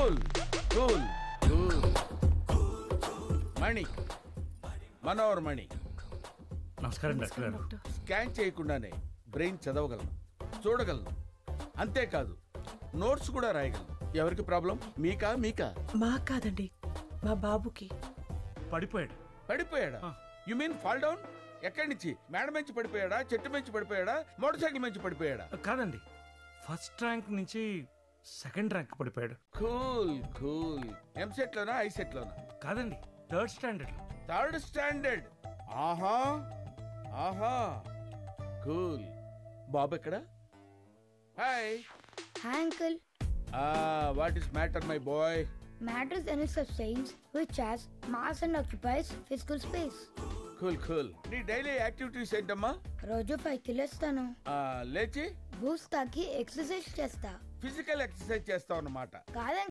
Cool cool cool. Mani, Manohar Mani. నమస్కారం doctor గారు. Scan చేయకుండానే బ్రెయిన్ చదవగలను, చూడగలను. అంతేకాదు నోట్స్ కూడా రాయగలను. ఎవరికి ప్రాబ్లం? మీకా? మా కాదండి, మా బాబుకి. పడిపోయాడా? You mean fall down? ఎక్కడి నుంచి? మేడ నుంచి పడిపోయాడా, చెట్టు నుంచి పడిపోయాడా, మోటార్ సైకిల్ నుంచి పడిపోయాడా? కాదండి, ఫస్ట్ ర్యాంక్ నుంచి సెకండ్ ర్యాంక్ పడిపోయాడు. Cool cool. ఎంసెట్ లోనా, ఐసెట్ లోనా? కాదండి, థర్డ్ స్టాండర్డ్. Third standard. ఆహా ఆహా. కూల్. బాబు ఎక్కడ? Hi. Hi, uncle. What is matter my boy? Matter is any substance which has mass and occupies physical space. Cool cool. నీ daily activities ఏంటమ్మా? రోజు 5 కిలోస్తాను. లేచి బూస్ట్ తాకి ఎక్సర్సైజ్ చేస్తా. ఫిజికల్ ఎక్సర్సైజ్ చేస్తావు అన్నమాట. కాదండి,